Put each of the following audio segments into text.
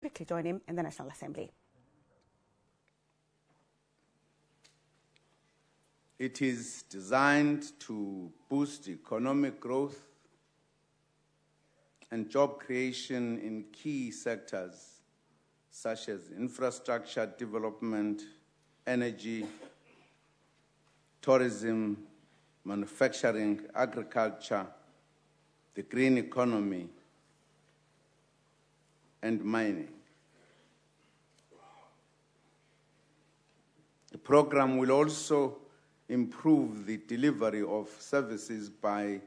quickly join him in the National Assembly. It is designed to boost economic growth and job creation in key sectors such as infrastructure development, energy, tourism, manufacturing, agriculture, the green economy, and mining. The program will also improve the delivery of services by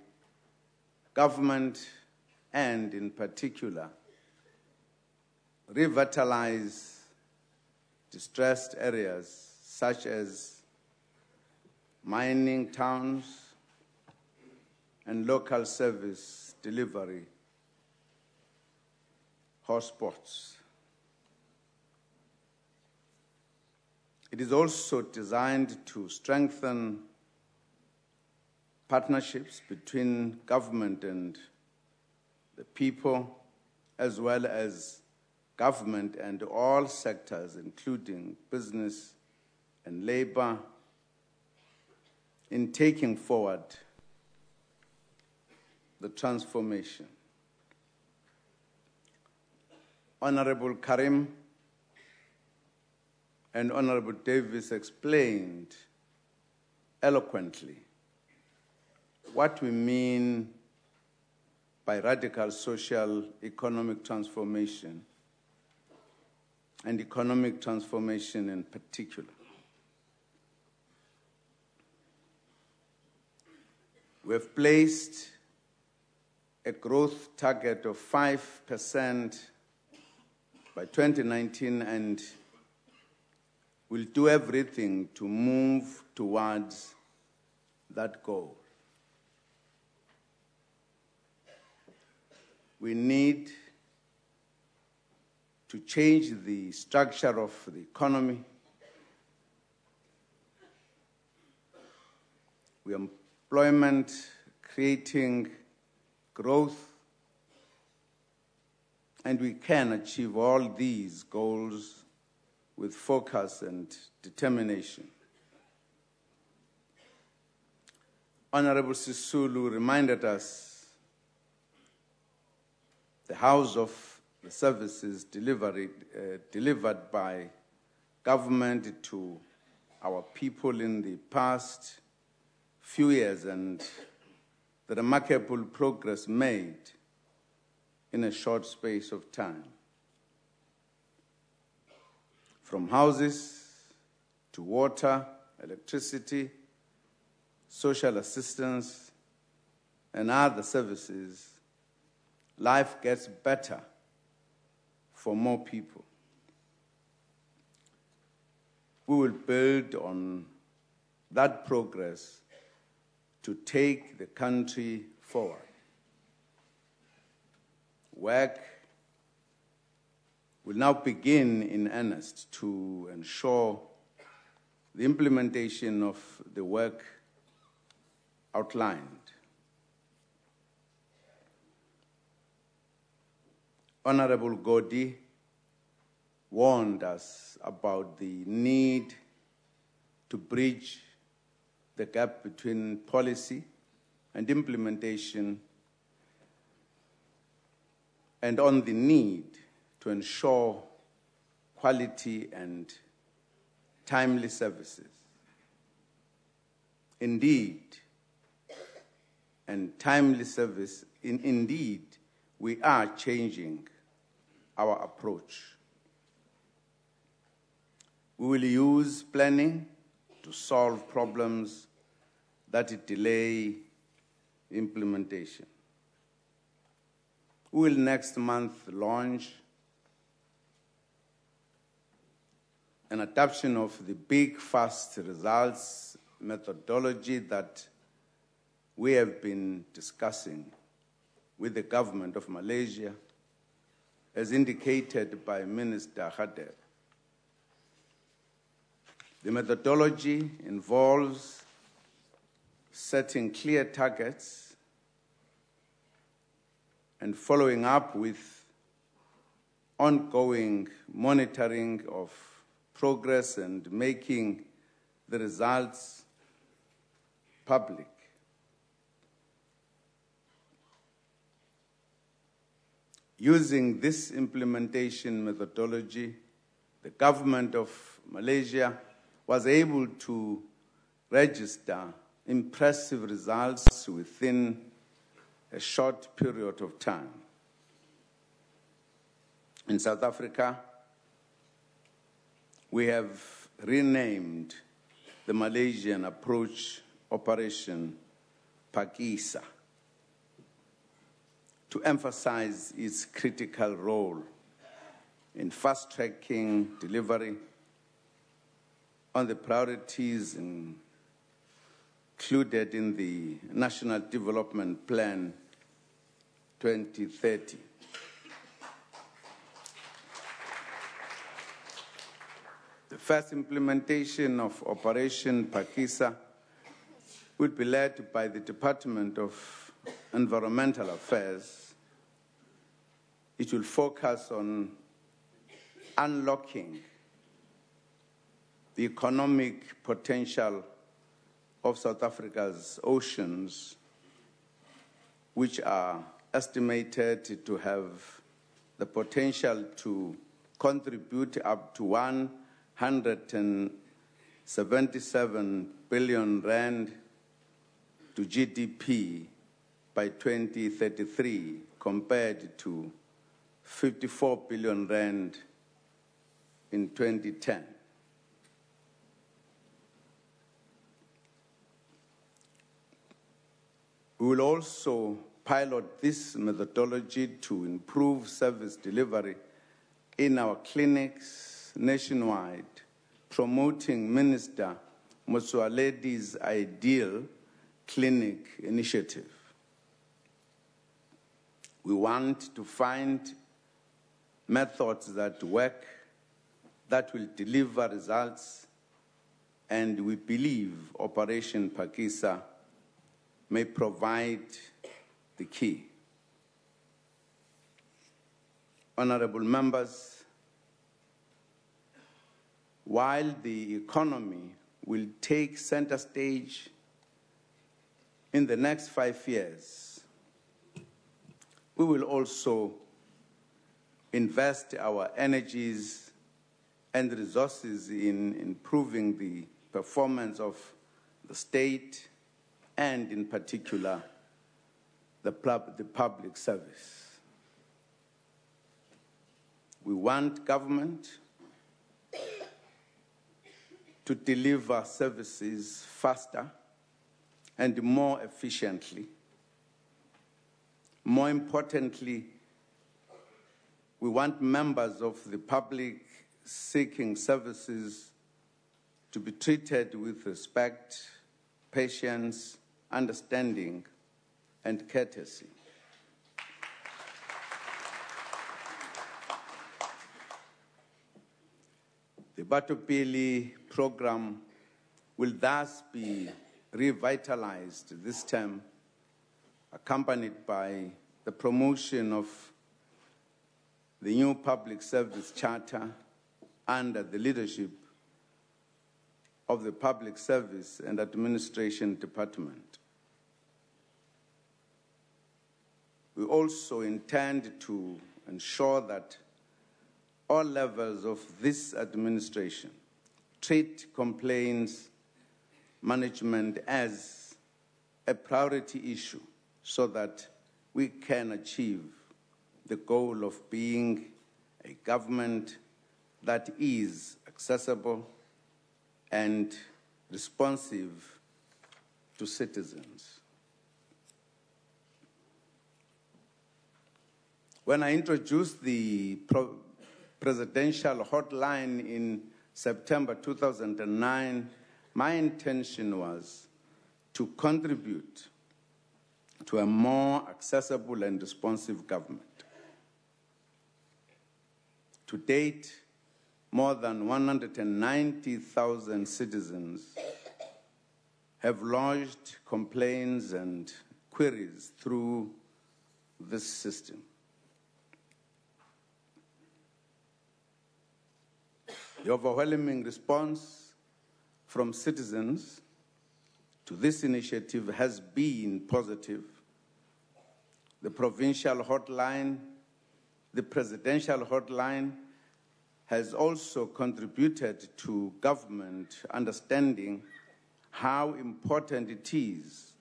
government and, in particular, revitalize distressed areas such as mining towns and local service delivery hotspots. It is also designed to strengthen partnerships between government and the people, as well as government and all sectors, including business and labor, in taking forward the transformation. Honorable Karim and Honorable Davis explained eloquently what we mean by radical social economic transformation, and economic transformation in particular. We have placed a growth target of 5% by 2019 and will do everything to move towards that goal. We need to change the structure of the economy. We are employment, creating growth, and we can achieve all these goals with focus and determination. Honorable Sisulu reminded us the house of the services delivered by government to our people in the past few years and the remarkable progress made in a short space of time. From houses to water, electricity, social assistance, and other services, life gets better for more people. We will build on that progress to take the country forward. Work will now begin in earnest to ensure the implementation of the work outlined. Honorable Godi warned us about the need to bridge the gap between policy and implementation, and on the need to ensure quality and timely services. Indeed, and timely service, indeed, we are changing our approach. We will use planning to solve problems that delay implementation. We will next month launch an adoption of the big fast results methodology that we have been discussing with the government of Malaysia, as indicated by Minister Khader. The methodology involves setting clear targets and following up with ongoing monitoring of progress and making the results public. Using this implementation methodology, the government of Malaysia was able to register impressive results within a short period of time. In South Africa, we have renamed the Malaysian approach Operation Pakisa to emphasize its critical role in fast-tracking delivery on the priorities included in the National Development Plan 2030. The first implementation of Operation Pakisa will be led by the Department of Environmental Affairs. It will focus on unlocking the economic potential of South Africa's oceans, which are estimated to have the potential to contribute up to 177 billion rand to GDP by 2033, compared to 54 billion rand in 2010. We will also pilot this methodology to improve service delivery in our clinics nationwide, promoting Minister Motsoaledi's Ideal Clinic initiative. We want to find methods that work, that will deliver results, and we believe Operation Pakisa may provide the key. Honorable members, while the economy will take center stage in the next 5 years, we will also invest our energies and resources in improving the performance of the state and, in particular, the public service. We want government to deliver services faster and more efficiently. More importantly, we want members of the public seeking services to be treated with respect, patience, understanding, and courtesy. The Batopili program will thus be revitalized this term, accompanied by the promotion of the new public service charter under the leadership of the Public Service and Administration Department. We also intend to ensure that all levels of this administration treat complaints management as a priority issue so that we can achieve the goal of being a government that is accessible and responsive to citizens. When I introduced the presidential hotline in September 2009, my intention was to contribute to a more accessible and responsive government. To date, more than 190,000 citizens have lodged complaints and queries through this system. The overwhelming response from citizens to this initiative has been positive. The provincial hotline, the presidential hotline has also contributed to government understanding how important it is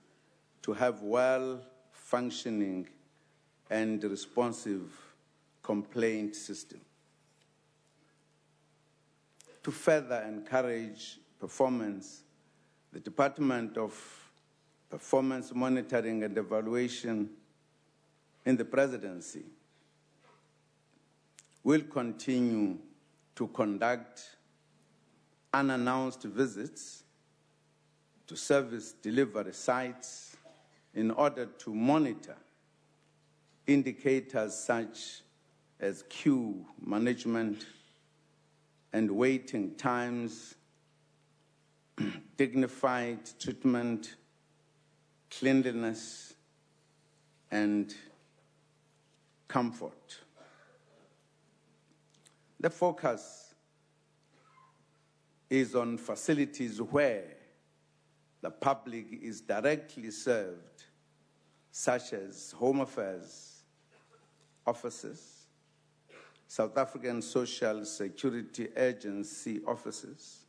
to have well-functioning and responsive complaint system. To further encourage performance, the Department of Performance Monitoring and Evaluation in the Presidency will continue to conduct unannounced visits to service delivery sites in order to monitor indicators such as queue management and waiting times, dignified treatment, cleanliness, and comfort. The focus is on facilities where the public is directly served, such as Home Affairs offices, South African Social Security Agency offices,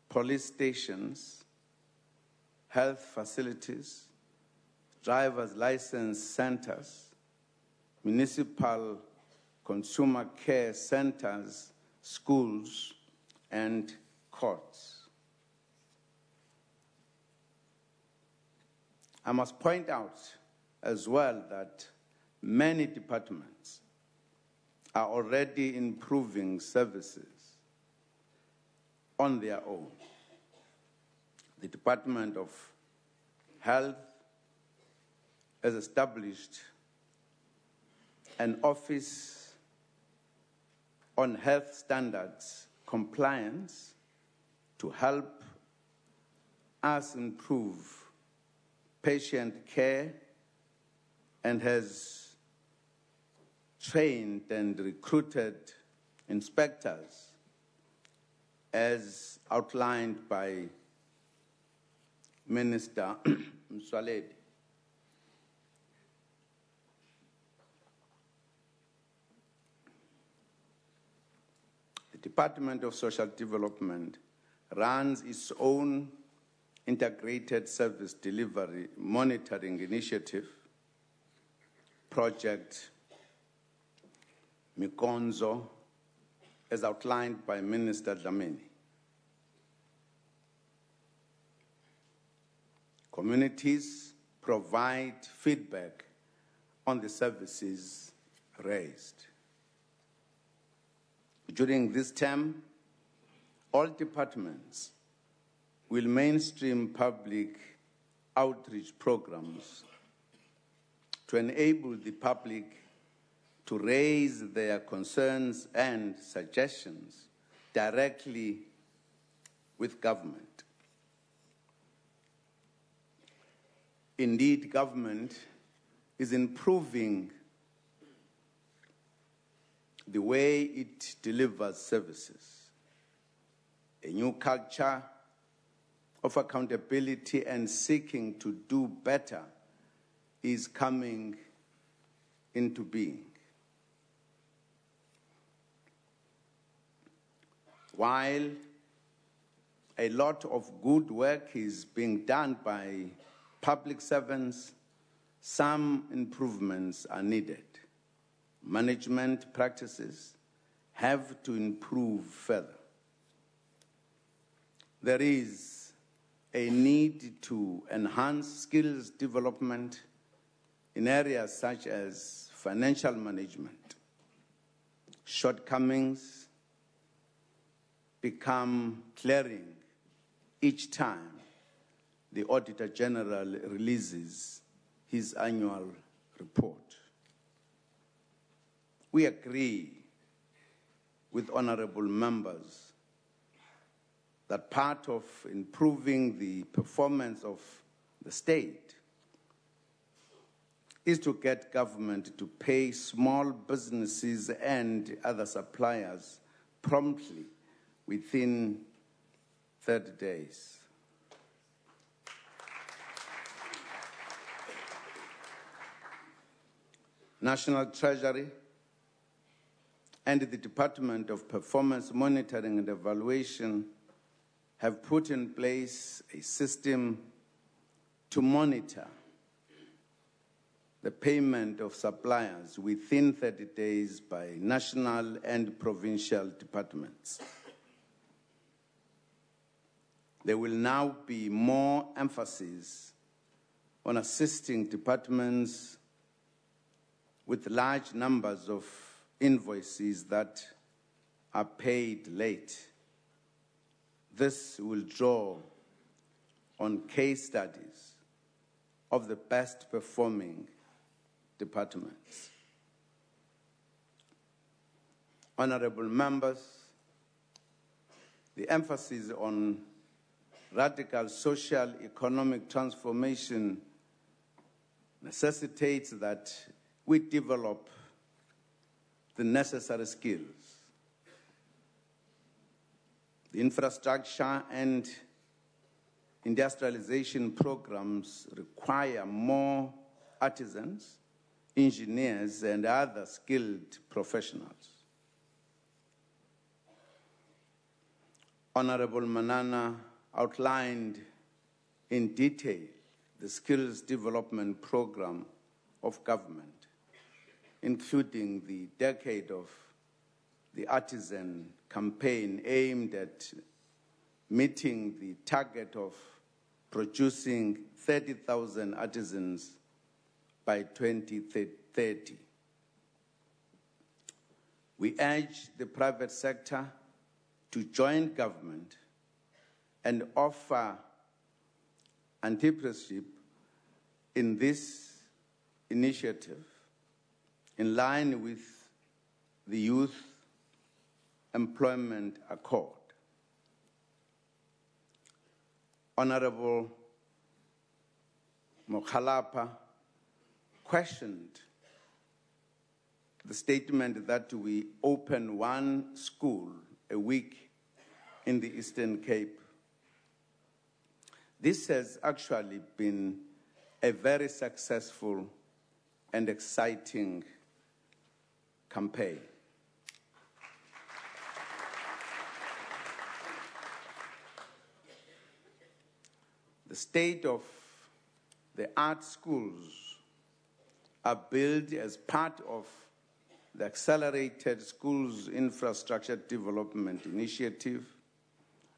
police stations, health facilities, driver's license centers, municipal consumer care centers, schools, and courts. I must point out as well that many departments are already improving services on their own. The Department of Health has established an office on health standards compliance to help us improve patient care and has trained and recruited inspectors as outlined by Minister Mswaledi. The Department of Social Development runs its own integrated service delivery monitoring initiative, Project Mikonzo, as outlined by Minister Dlamini. Communities provide feedback on the services raised. During this term, all departments will mainstream public outreach programs to enable the public to raise their concerns and suggestions directly with government. Indeed, government is improving the way it delivers services. A new culture of accountability and seeking to do better is coming into being. While a lot of good work is being done by public servants, some improvements are needed. Management practices have to improve further. There is a need to enhance skills development in areas such as financial management. Shortcomings become glaring each time the Auditor General releases his annual report. We agree with honorable members that part of improving the performance of the state is to get government to pay small businesses and other suppliers promptly within 30 days. National Treasury and the Department of Performance Monitoring and Evaluation have put in place a system to monitor the payment of suppliers within 30 days by national and provincial departments. There will now be more emphasis on assisting departments with large numbers of invoices that are paid late. This will draw on case studies of the best performing departments. Honorable members, the emphasis on radical social economic transformation necessitates that we develop the necessary skills. The infrastructure and industrialization programs require more artisans, engineers, and other skilled professionals. Honorable Manana outlined in detail the skills development program of government, including the Decade of the Artisan campaign aimed at meeting the target of producing 30,000 artisans by 2030. We urge the private sector to join government and offer entrepreneurship in this initiative in line with the Youth Employment Accord. Honorable Mokhalapa questioned the statement that we open one school a week in the Eastern Cape. This has actually been a very successful and exciting campaign. The state-of-the-art schools are built as part of the Accelerated Schools Infrastructure Development Initiative,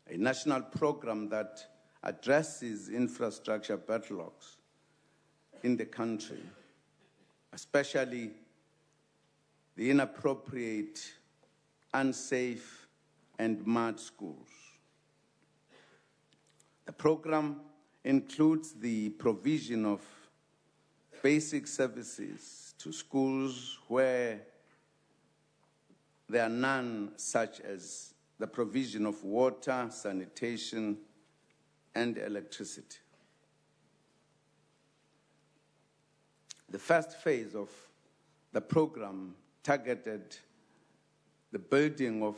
a national program that addresses infrastructure backlogs in the country, especially the inappropriate, unsafe, and mud schools. The program includes the provision of basic services to schools where there are none, such as the provision of water, sanitation, and electricity. The first phase of the program targeted the building of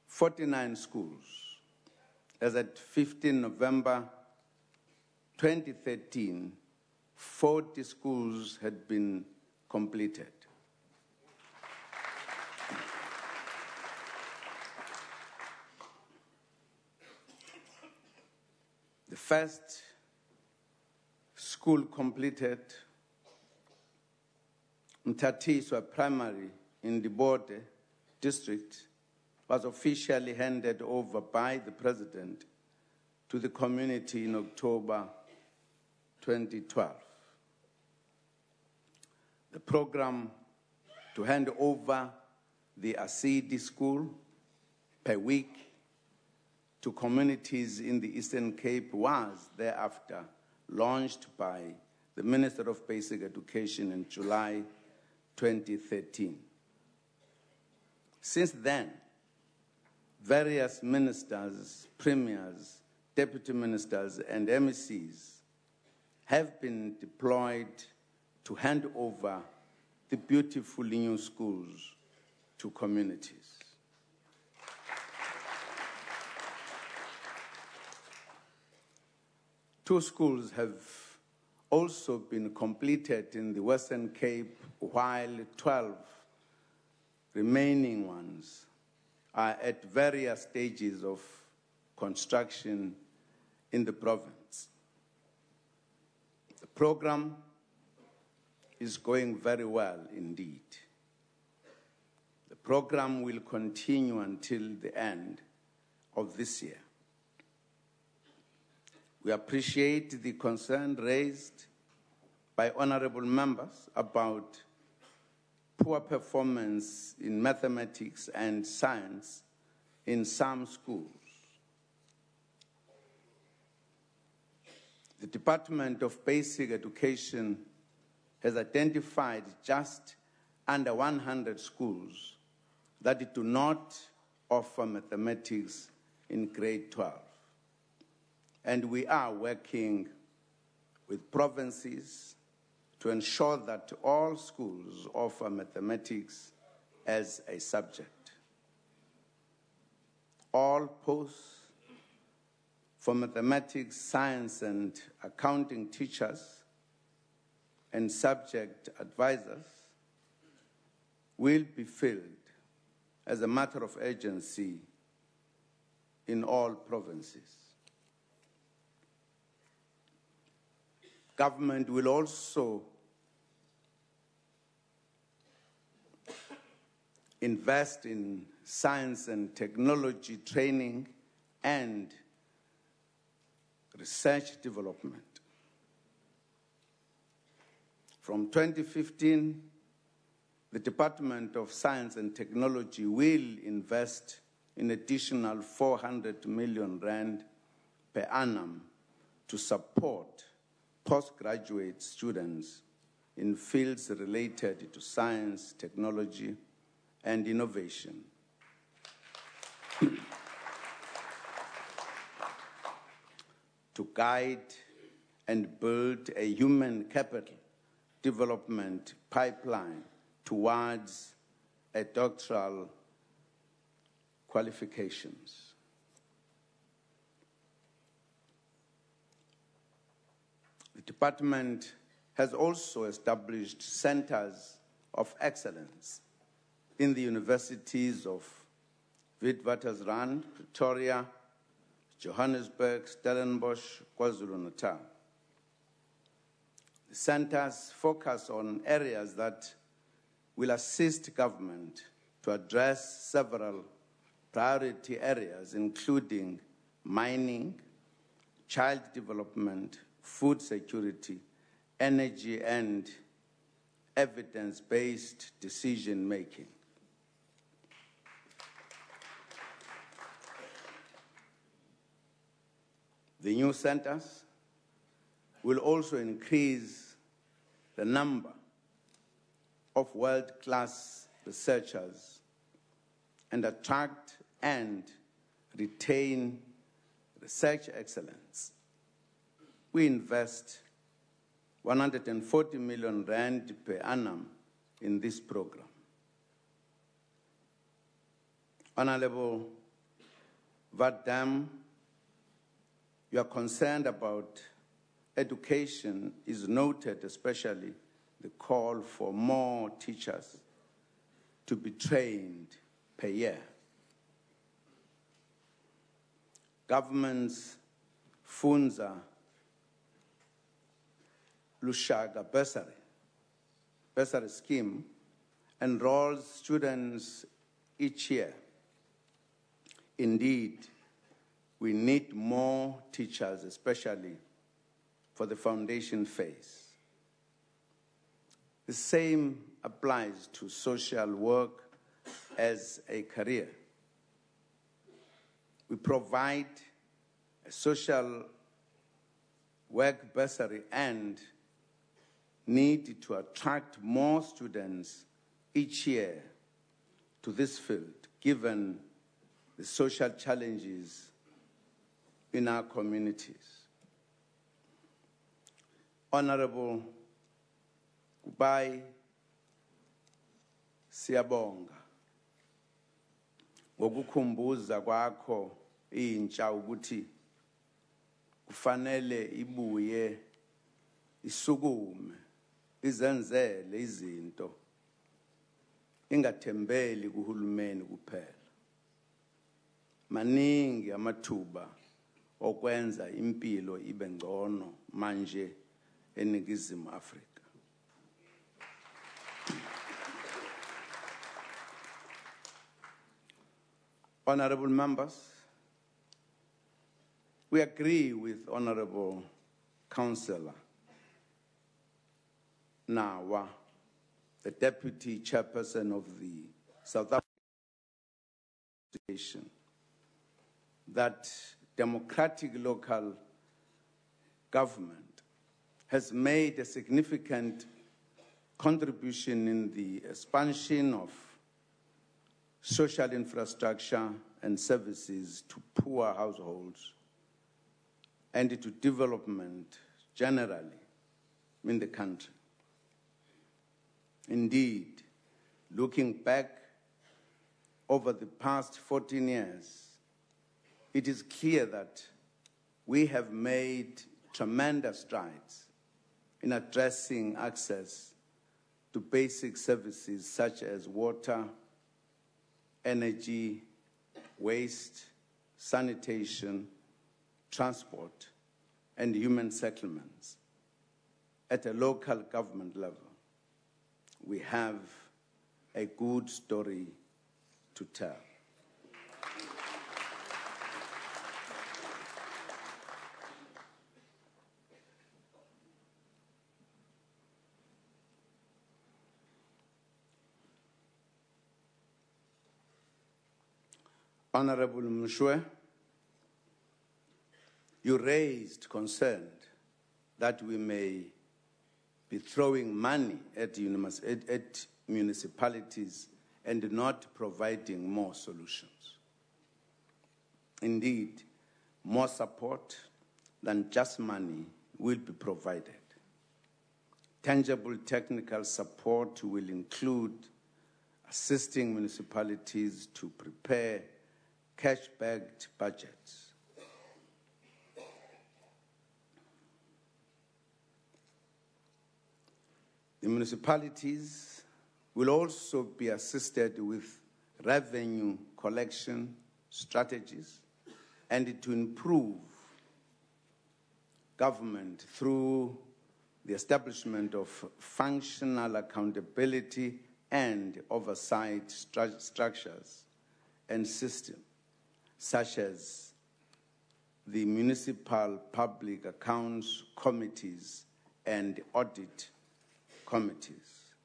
49 schools. As at 15 November 2013, 40 schools had been completed. The first school completed, Mtatiswa Primary in the Bode district, was officially handed over by the President to the community in October 2012. The program to hand over the Asidi School per week to communities in the Eastern Cape was thereafter launched by the Minister of Basic Education in July 2013. Since then, various ministers, premiers, deputy ministers, and MECs have been deployed to hand over the beautiful new schools to communities. 2 schools have also been completed in the Western Cape, while 12 remaining ones are at various stages of construction in the province. The program is going very well indeed. The program will continue until the end of this year. We appreciate the concern raised by honorable members about poor performance in mathematics and science in some schools. The Department of Basic Education has identified just under 100 schools that do not offer mathematics in grade 12. And we are working with provinces to ensure that all schools offer mathematics as a subject. All posts for mathematics, science, and accounting teachers and subject advisors will be filled as a matter of urgency in all provinces. Government will also invest in science and technology training and research development. From 2015, the Department of Science and Technology will invest an additional 400 million rand per annum to support postgraduate students in fields related to science, technology, and innovation. To guide and build a human capital development pipeline towards a doctoral qualifications. The department has also established centers of excellence in the universities of Witwatersrand, Pretoria, Johannesburg, Stellenbosch, KwaZulu-Natal. The centers focus on areas that will assist government to address several priority areas, including mining, child development, food security, energy, and evidence-based decision-making. The new centers will also increase the number of world-class researchers and attract and retain research excellence. We invest 140 million rand per annum in this program. Honorable Vadam, your concern about education is noted, especially the call for more teachers to be trained per year. Government's Funza Lushaga bursary scheme enrolls students each year. Indeed, we need more teachers, especially for the foundation phase. The same applies to social work as a career. We provide a social work bursary and need to attract more students each year to this field, given the social challenges in our communities. Honorable Kubai Siyabonga ngokukhumbuza kwakho intsha ukuthi kufanele ibuye isukume izenzele izinto ingathembeli kuhulumeni kuphela. Maningi amathuba okwenza impilo ibe ngcono manje eNingizimu Afrika. Honorable members, we agree with Honorable Councillor Nawa, the Deputy Chairperson of the South African Association, that democratic local government has made a significant contribution in the expansion of social infrastructure and services to poor households and to development generally in the country. Indeed, looking back over the past 14 years, it is clear that we have made tremendous strides in addressing access to basic services such as water, energy, waste, sanitation, transport, and human settlements at a local government level. We have a good story to tell. Honorable Mshwe, you raised concern that we may be throwing money at municipalities and not providing more solutions. Indeed, more support than just money will be provided. Tangible technical support will include assisting municipalities to prepare cash-backed budgets. The municipalities will also be assisted with revenue collection strategies and to improve government through the establishment of functional accountability and oversight structures and systems, such as the municipal public accounts committees and audit committees.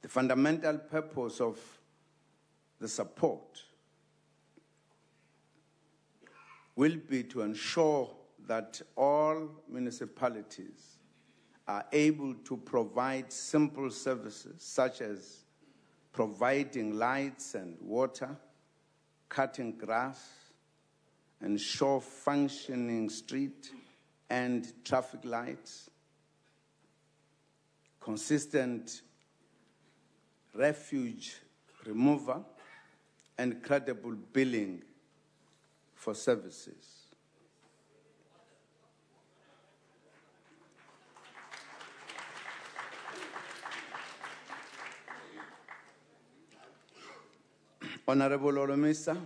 The fundamental purpose of the support will be to ensure that all municipalities are able to provide simple services such as providing lights and water, cutting grass, ensure functioning street and traffic lights, consistent refuge removal, and credible billing for services. Honorable Olomisa,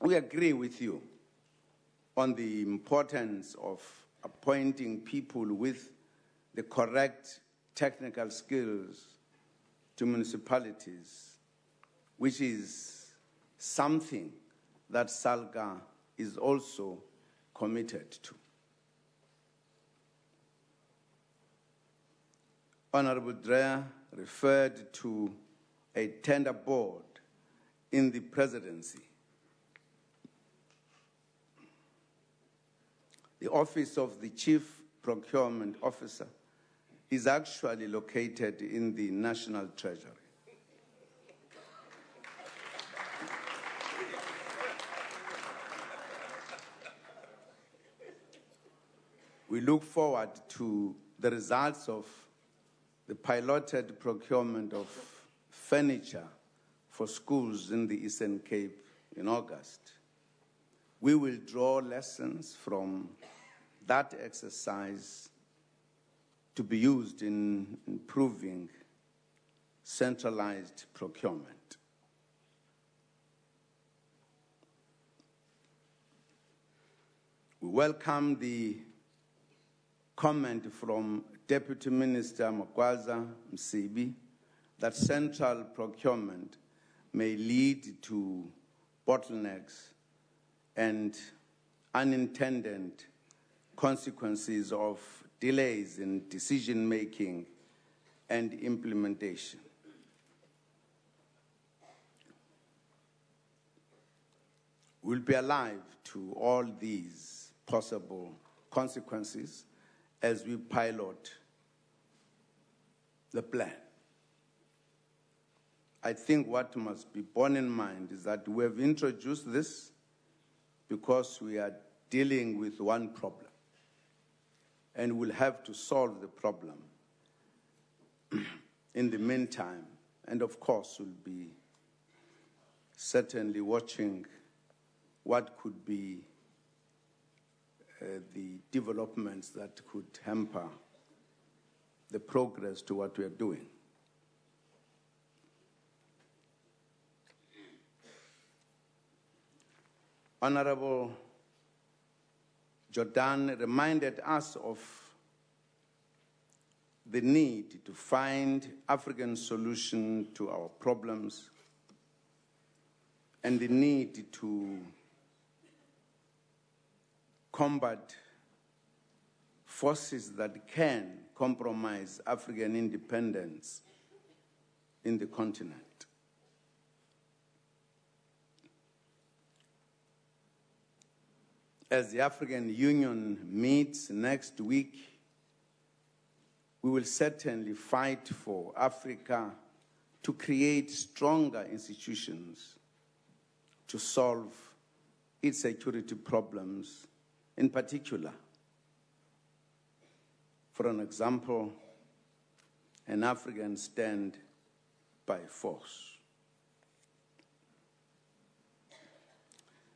we agree with you on the importance of appointing people with the correct technical skills to municipalities, which is something that SALGA is also committed to. Honorable Dreyer referred to a tender board in the presidency. The office of the Chief Procurement Officer is actually located in the National Treasury. We look forward to the results of the piloted procurement of furniture for schools in the Eastern Cape in August, We will draw lessons from that exercise to be used in improving centralized procurement. We welcome the comment from Deputy Minister Magwaza Msibi that central procurement may lead to bottlenecks and unintended consequences of delays in decision-making and implementation. We'll be alive to all these possible consequences as we pilot the plan. I think what must be borne in mind is that we have introduced this because we are dealing with one problem, and we'll have to solve the problem in the meantime. And of course, we'll be certainly watching what could be the developments that could hamper the progress to what we are doing. Honorable Jordan reminded us of the need to find African solution to our problems and the need to combat forces that can compromise African independence in the continent. As the African Union meets next week, we will certainly fight for Africa to create stronger institutions to solve its security problems, in particular. For an example, an African stand by force.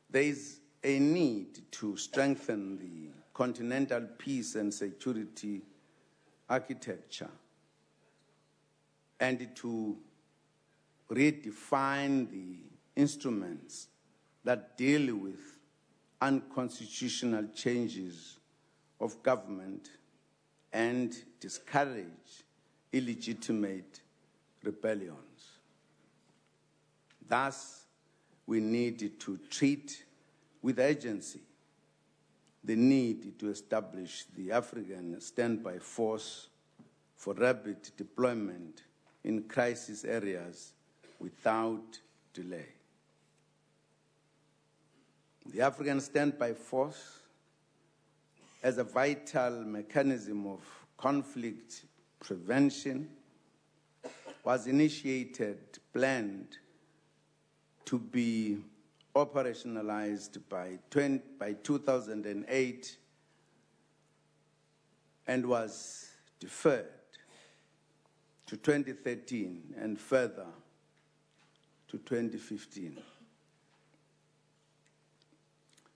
There is a need to strengthen the continental peace and security architecture and to redefine the instruments that deal with unconstitutional changes of government and discourage illegitimate rebellions. Thus, we need to treat with urgency the need to establish the African standby force for rapid deployment in crisis areas without delay. The African standby force, as a vital mechanism of conflict prevention, was initiated, planned to be operationalized by 2008 and was deferred to 2013 and further to 2015.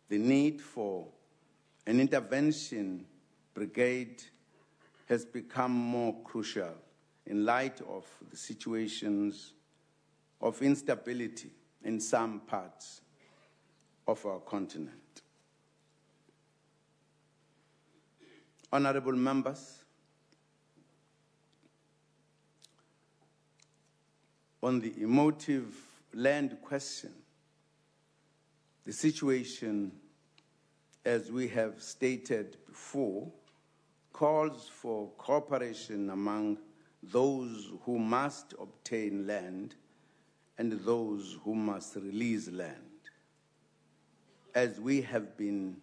The need for an intervention brigade has become more crucial in light of the situations of instability in some parts of our continent. Honorable members, on the emotive land question, the situation, as we have stated before, calls for cooperation among those who must obtain land and those who must release land. As we have been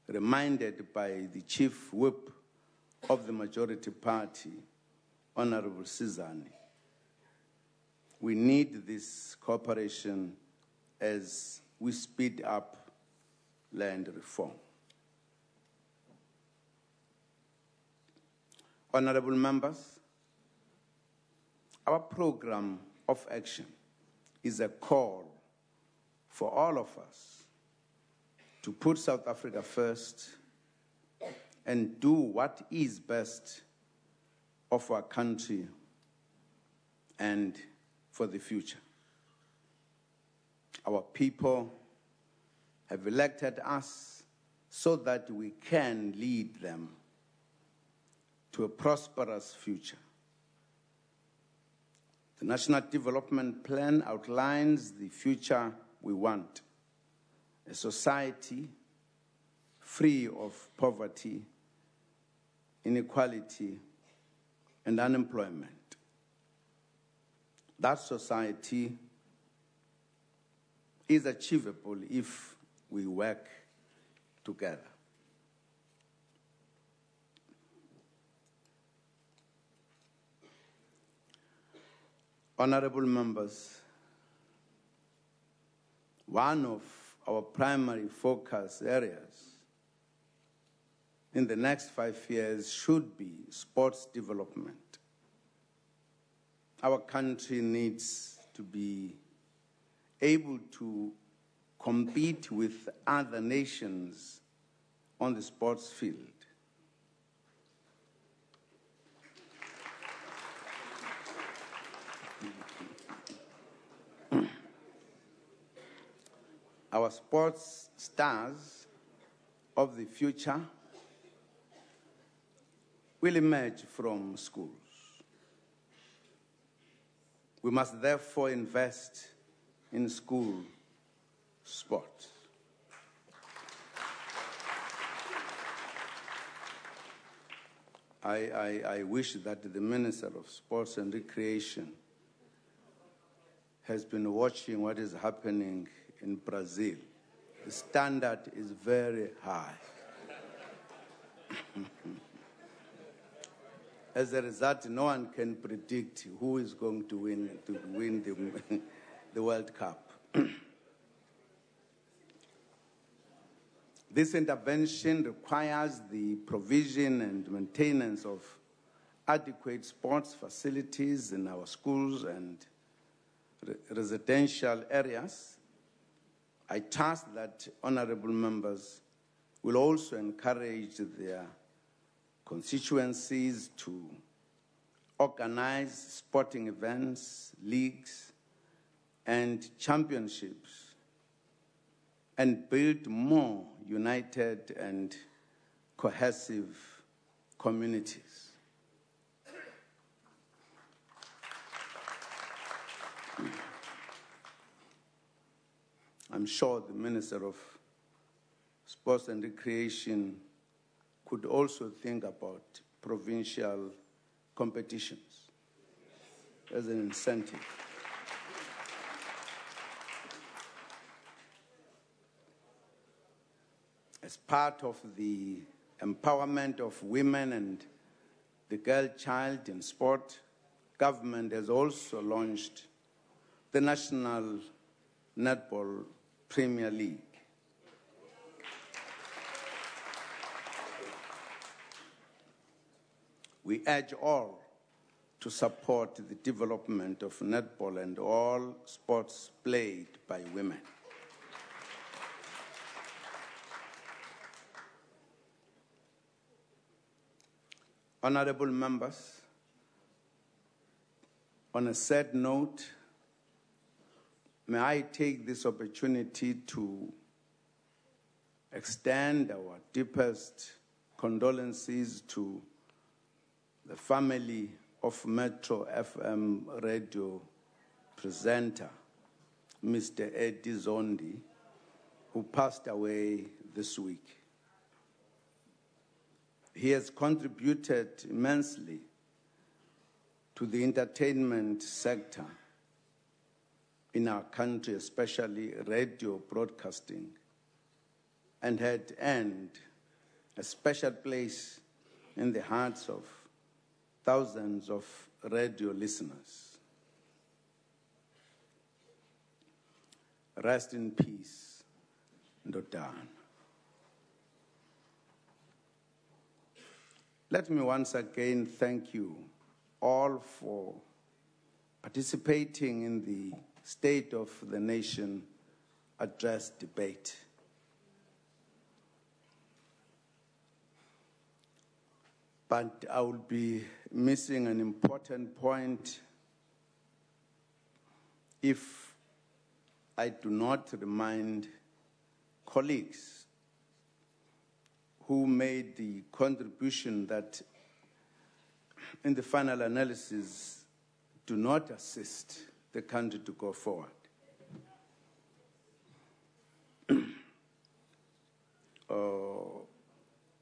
reminded by the Chief Whip of the majority party, Honorable Sizani, we need this cooperation as we speed up land reform. Honorable members, our program of action is a call for all of us to put South Africa first and do what is best of our country and for the future. Our people have elected us so that we can lead them to a prosperous future. The National Development Plan outlines the future we want: a society free of poverty, inequality, and unemployment. That society is achievable if we work together. Honorable members, one of our primary focus areas in the next 5 years should be sports development. Our country needs to be able to compete with other nations on the sports field. Our sports stars of the future will emerge from schools. We must therefore invest in school sports. I wish that the Minister of Sports and Recreation has been watching what is happening in Brazil. The standard is very high. As a result, no one can predict who is going to win the World Cup. This intervention requires the provision and maintenance of adequate sports facilities in our schools and residential areas. I trust that honorable members will also encourage their constituencies to organize sporting events, leagues, and championships, and build more united and cohesive communities. I'm sure the Minister of Sports and Recreation could also think about provincial competitions as an incentive. As part of the empowerment of women and the girl child in sport, government has also launched the National Netball Premier League. We urge all to support the development of netball and all sports played by women. Honorable members, on a sad note, may I take this opportunity to extend our deepest condolences to the family of Metro FM radio presenter, Mr. Eddie Zondi, who passed away this week. He has contributed immensely to the entertainment sector in our country, especially radio broadcasting, and had earned a special place in the hearts of thousands of radio listeners. Rest in peace, Ndodan. Let me once again thank you all for participating in the State of the Nation Address debate. but I will be missing an important point if I do not remind colleagues who made the contribution that in the final analysis do not assist the country to go forward.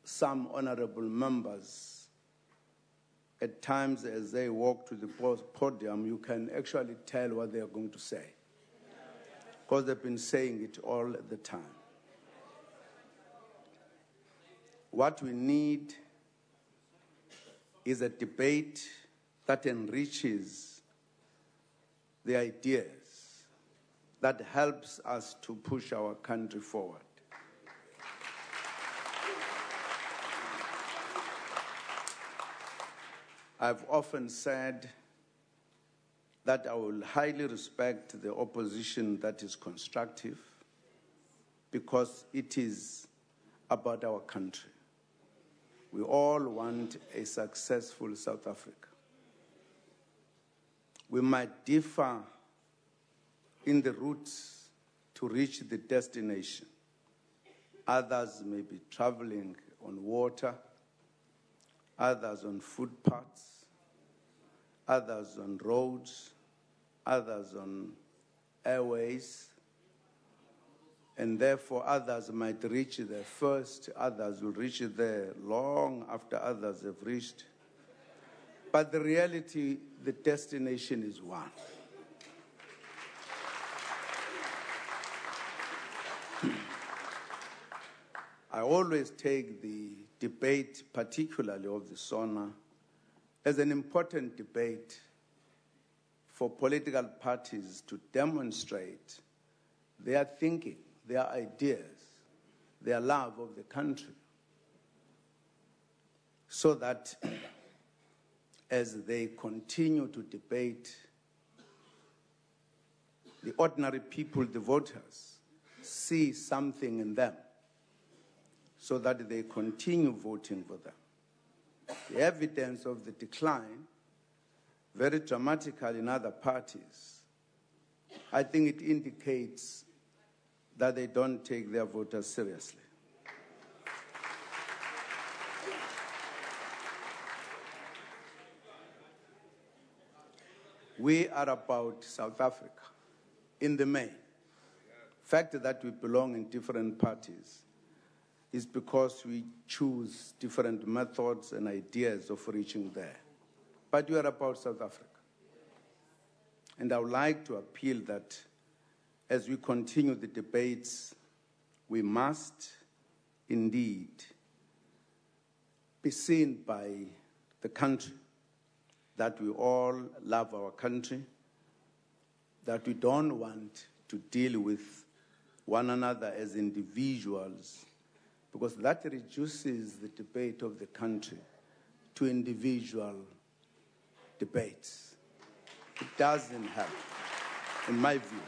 Some honorable members, at times as they walk to the podium, you can actually tell what they are going to say, because they've been saying it all the time. What we need is a debate that enriches the ideas, that helps us to push our country forward. I've often said that I will highly respect the opposition that is constructive, because it is about our country. We all want a successful South Africa. We might differ in the routes to reach the destination. Others may be traveling on water, others on footpaths, others on roads, others on airways, and therefore others might reach there first, others will reach there long after others have reached. But the reality, the destination is one. I always take the debate, particularly of the SONA, as an important debate for political parties to demonstrate their thinking, their ideas, their love of the country, so that as they continue to debate, the ordinary people, the voters, see something in them, so that they continue voting for them. The evidence of the decline, very dramatical in other parties, I think it indicates that they don't take their voters seriously. We are about South Africa in the main. The fact that we belong in different parties is because we choose different methods and ideas of reaching there. But we are about South Africa. And I would like to appeal that as we continue the debates, we must indeed be seen by the country that we all love our country, that we don't want to deal with one another as individuals, because that reduces the debate of the country to individual debates. It doesn't help, in my view.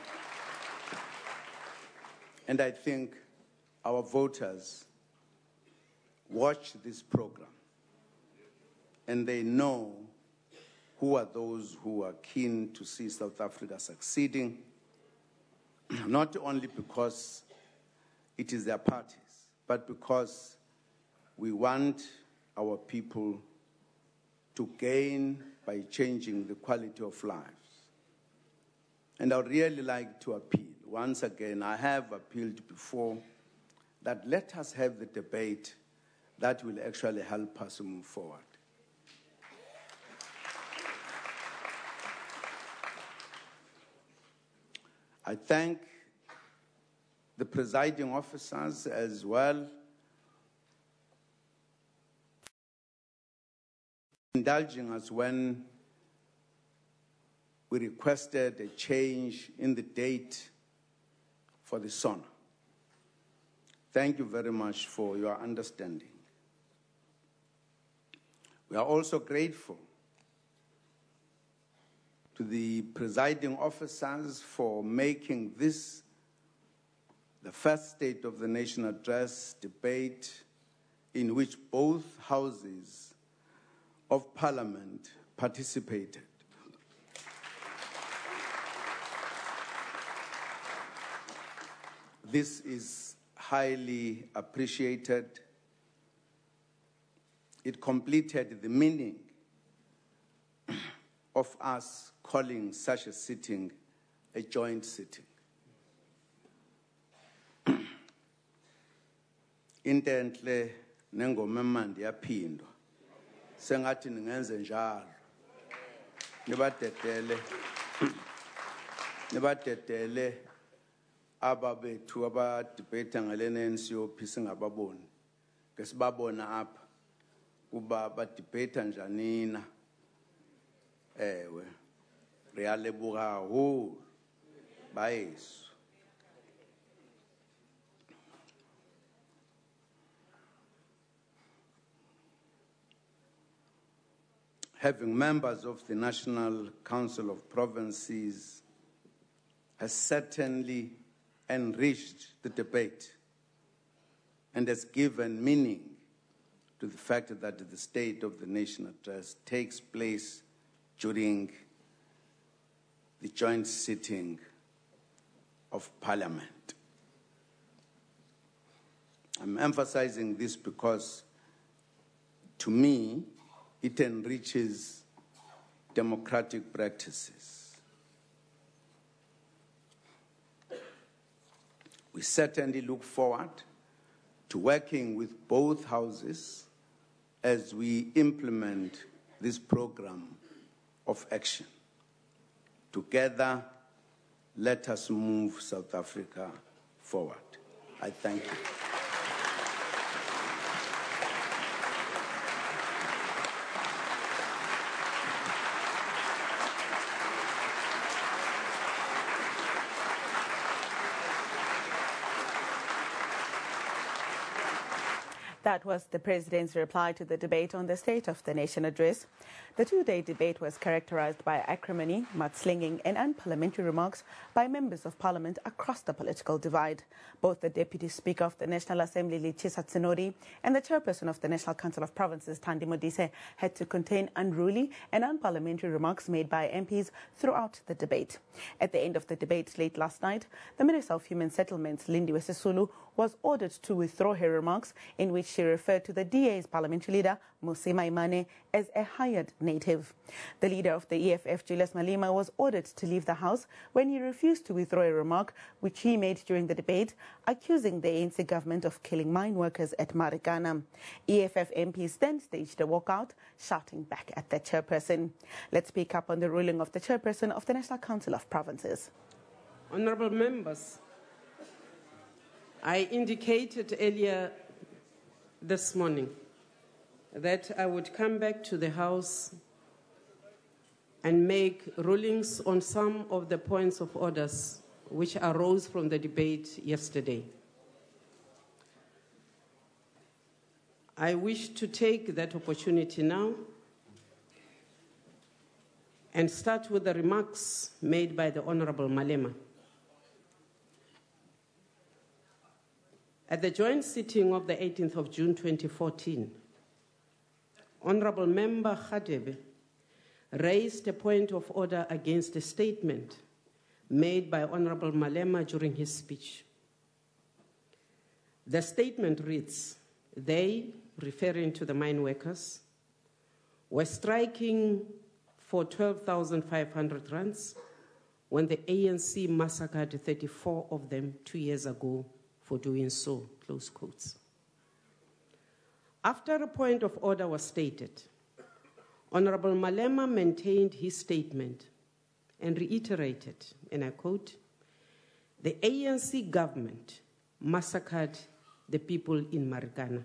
And I think our voters watch this program, and they know who are those who are keen to see South Africa succeeding, not only because it is their parties, but because we want our people to gain by changing the quality of lives. And I would really like to appeal, once again, I have appealed before, that let us have the debate that will actually help us move forward. I thank the presiding officers as well, indulging us when we requested a change in the date for the SONA. Thank you very much for your understanding. We are also grateful to the presiding officers for making this the first State of the Nation address debate in which both houses of Parliament participated. This is highly appreciated. It completed the meaning of us calling such a sitting a joint sitting. Into enhle nengoma emandi yaphindwa. Sengathi ningenze njalo. Nibatetele aba bethu abadebate ngalena NCOP singababoni. Ke sibabona apha kuba badebate njanina. Ewe. Realebuka ho bayesu. Having members of the National Council of Provinces has certainly enriched the debate and has given meaning to the fact that the State of the Nation address takes place during the joint sitting of Parliament. I'm emphasizing this because, to me, it enriches democratic practices. We certainly look forward to working with both houses as we implement this program of action. Together, let us move South Africa forward. I thank you. That was the President's reply to the debate on the State of the Nation address. The two-day debate was characterized by acrimony, mudslinging and unparliamentary remarks by members of Parliament across the political divide. Both the Deputy Speaker of the National Assembly, Letshisa Tsenori, and the Chairperson of the National Council of Provinces, Thandi Modise, had to contain unruly and unparliamentary remarks made by MPs throughout the debate. At the end of the debate late last night, the Minister of Human Settlements, Lindiwe Sisulu, was ordered to withdraw her remarks in which she referred to the DA's parliamentary leader, Mose Maimane, as a hired native. The leader of the EFF, Julius Malema, was ordered to leave the House when he refused to withdraw a remark which he made during the debate, accusing the ANC government of killing mine workers at Marikana. EFF MPs then staged a walkout, shouting back at the chairperson. Let's pick up on the ruling of the chairperson of the National Council of Provinces. Honourable members, I indicated earlier this morning that I would come back to the House and make rulings on some of the points of orders which arose from the debate yesterday. I wish to take that opportunity now and start with the remarks made by the Honourable Malema. At the joint sitting of the 18th of June 2014, Honourable Member Khadebe raised a point of order against a statement made by Honourable Malema during his speech. The statement reads, they, referring to the mine workers, were striking for 12,500 rands when the ANC massacred 34 of them 2 years ago for doing so, close quotes. After a point of order was stated, Honourable Malema maintained his statement and reiterated, and I quote, the ANC government massacred the people in Marikana.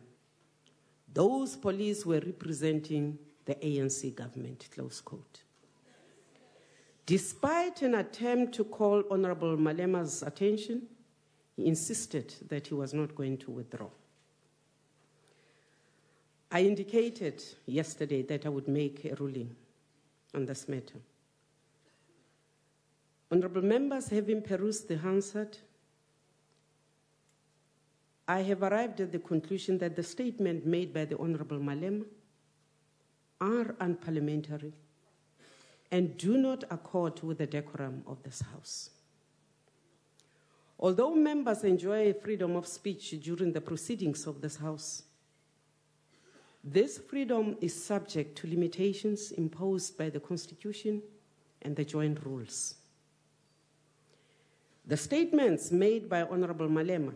Those police were representing the ANC government, close quote. Despite an attempt to call Honourable Malema's attention, he insisted that he was not going to withdraw. I indicated yesterday that I would make a ruling on this matter. Honourable members, having perused the Hansard, I have arrived at the conclusion that the statement made by the Honourable Malema are unparliamentary and do not accord with the decorum of this House. Although members enjoy freedom of speech during the proceedings of this House, this freedom is subject to limitations imposed by the Constitution and the joint rules. The statements made by Honorable Malema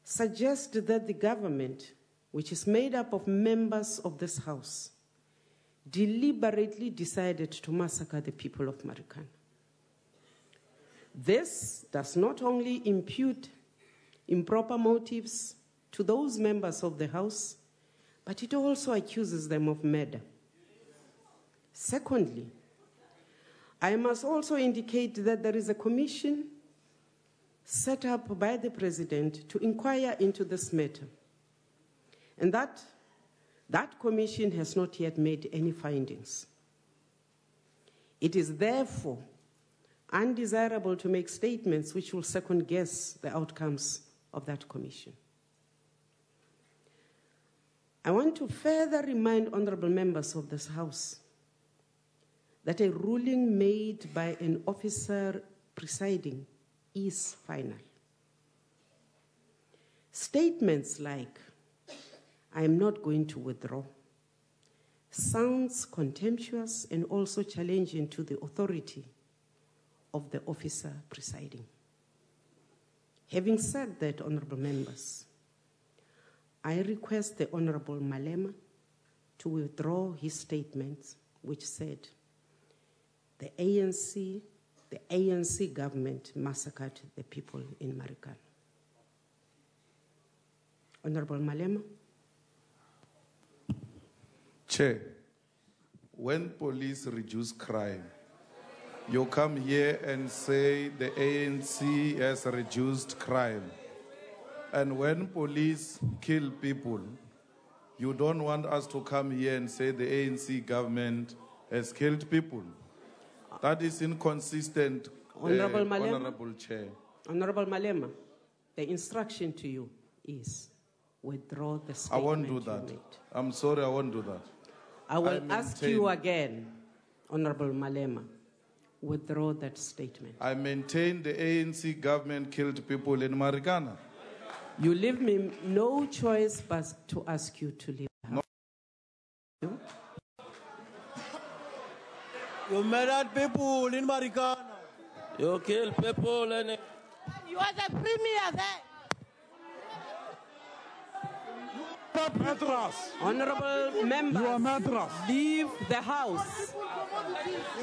suggest that the government, which is made up of members of this House, deliberately decided to massacre the people of Marikana. This does not only impute improper motives to those members of the House, but it also accuses them of murder. Secondly, I must also indicate that there is a commission set up by the President to inquire into this matter, and that commission has not yet made any findings. It is therefore undesirable to make statements which will second-guess the outcomes of that commission. I want to further remind honorable members of this House that a ruling made by an officer presiding is final. Statements like, "I am not going to withdraw," sounds contemptuous and also challenging to the authority of the officer presiding. Having said that, honorable members, I request the Honorable Malema to withdraw his statements which said the ANC government massacred the people in Marikana. Honorable Malema. Chair, when police reduce crime, you come here and say the ANC has reduced crime. And when police kill people, you don't want us to come here and say the ANC government has killed people. That is inconsistent, Honorable Malema. Honorable Chair. Honorable Malema, the instruction to you is withdraw the I statement won't do that. you made. I'm sorry, I won't do that. I will ask you again, Honorable Malema, withdraw that statement. I maintain the ANC government killed people in Marikana. You leave me no choice but to ask you to leave the House. No. You murdered people in Marikana. You kill people and You are the premier there. Madras. Honorable members, You are Madras. leave the House.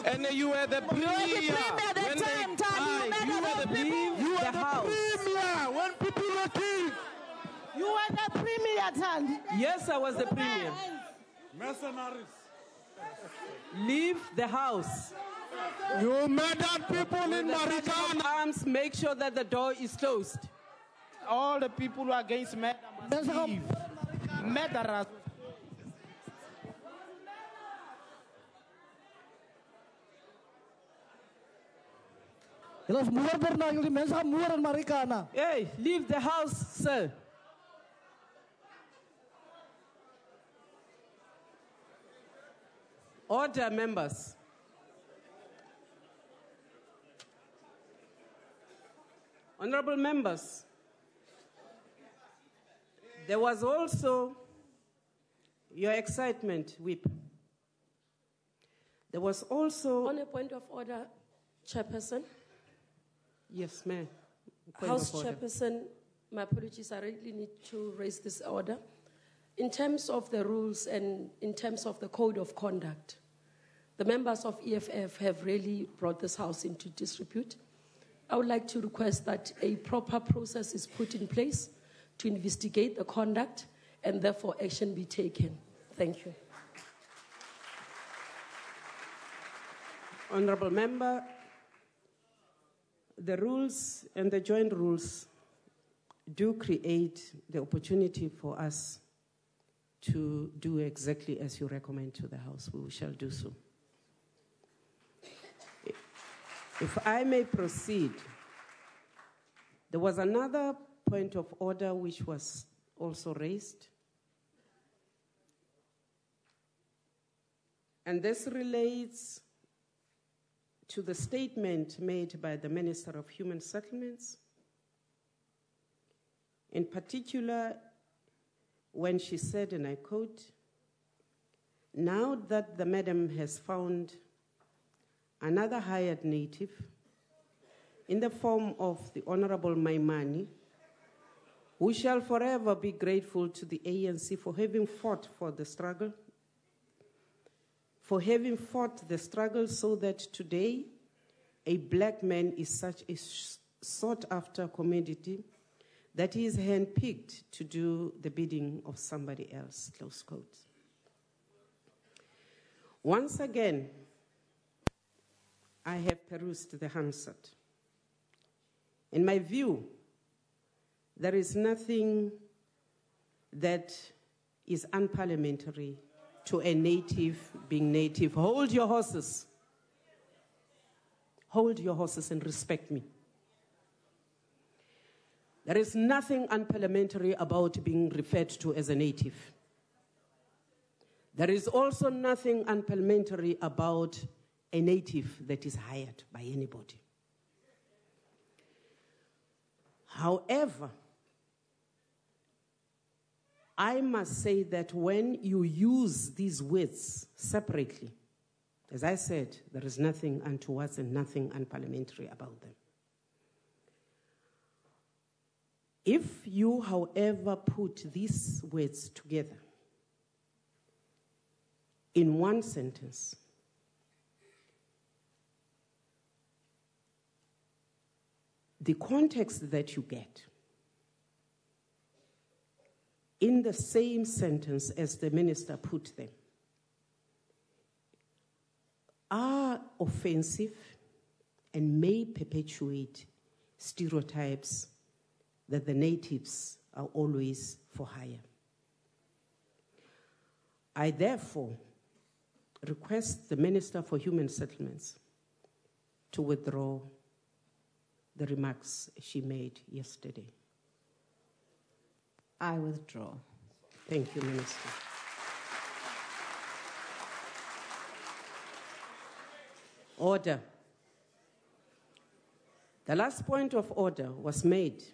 and you were the premier. You were the when premier they that time. died. You You were the Leave You the are the House. premier when people were killed. You are the premier, Tand. Yes, I was the premier. Mercenaries. Leave the House. You murdered people in The sergeant Marikana. of arms, make sure that the door is closed. All the people who are against murder must leave. Murderers. Julle is moordenaars, julle mense gaan moor in Marikana. Hey, leave the House, sir. Order, members. Honorable members, there was also your excitement, Whip. There was also... On a point of order, Chairperson. Yes, ma'am. Point House of order. Chairperson, my apologies, I really need to raise this order. In terms of the rules and in terms of the code of conduct, the members of EFF have really brought this House into disrepute. I would like to request that a proper process is put in place to investigate the conduct and therefore action be taken. Thank you. Honorable member, the rules and the joint rules do create the opportunity for us to do exactly as you recommend to the House. We shall do so. If I may proceed, there was another point of order which was also raised. And this relates to the statement made by the Minister of Human Settlements, in particular when she said, and I quote, "Now that the madam has found another hired native in the form of the Honorable Maimani, who shall forever be grateful to the ANC for having fought the struggle so that today a black man is such a sought-after commodity that he is handpicked to do the bidding of somebody else," close quote. Once again, I have perused the Hansard. In my view, there is nothing that is unparliamentary to a native being native. Hold your horses. Hold your horses and respect me. There is nothing unparliamentary about being referred to as a native. There is also nothing unparliamentary about a native that is hired by anybody. However, I must say that when you use these words separately, as I said, there is nothing untoward and nothing unparliamentary about them. If you, however, put these words together in one sentence, the context that you get in the same sentence as the minister put them are offensive and may perpetuate stereotypes that the natives are always for hire. I therefore request the Minister for Human Settlements to withdraw the remarks she made yesterday. I withdraw. Thank you, Minister. Order. The last point of order was made.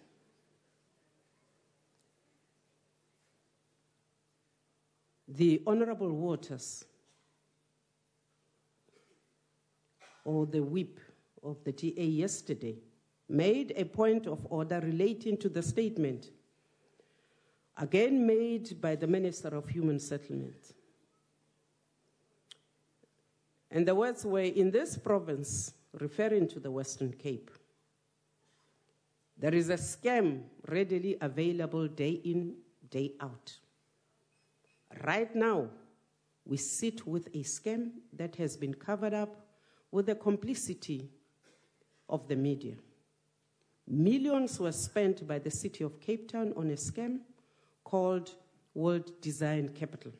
The Honorable Waters, or the whip of the GA yesterday, made a point of order relating to the statement, again made by the Minister of Human Settlement. And the words were, "In this province," referring to the Western Cape, "there is a scam readily available day in, day out. Right now, we sit with a scam that has been covered up with the complicity of the media. Millions were spent by the city of Cape Town on a scam called World Design Capital.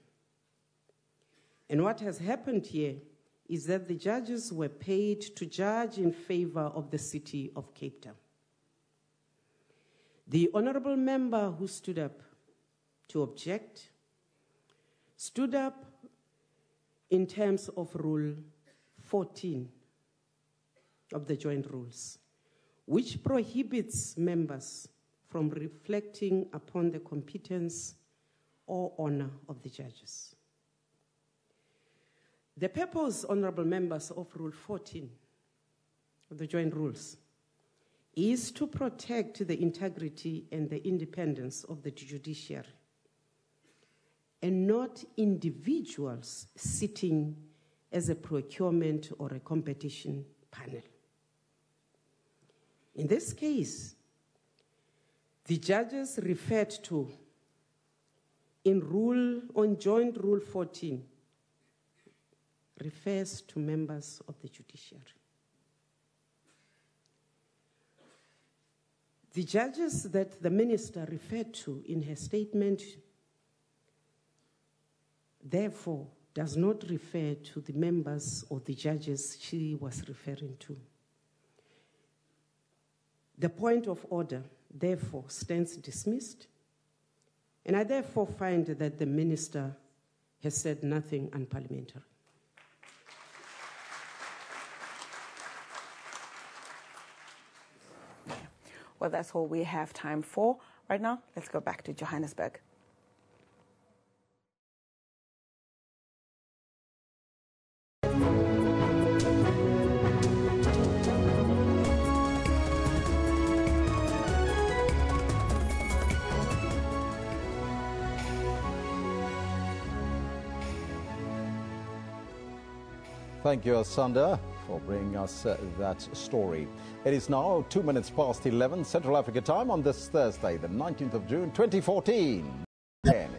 And what has happened here is that the judges were paid to judge in favor of the city of Cape Town. The honorable member who stood up to object stood up in terms of Rule 14 of the Joint Rules, which prohibits members from reflecting upon the competence or honor of the judges. The purpose, honorable members, of Rule 14 of the Joint Rules is to protect the integrity and the independence of the judiciary, and not individuals sitting as a procurement or a competition panel. In this case, the judges referred to on Joint Rule 14 refers to members of the judiciary. The judges that the minister referred to in her statement therefore does not refer to the members or the judges she was referring to. The point of order, therefore, stands dismissed, and I therefore find that the minister has said nothing unparliamentary. Well, that's all we have time for right now. Let's go back to Johannesburg. Thank you, Asanda, for bringing us that story. It is now 2 minutes past 11 Central Africa time on this Thursday, the 19th of June, 2014.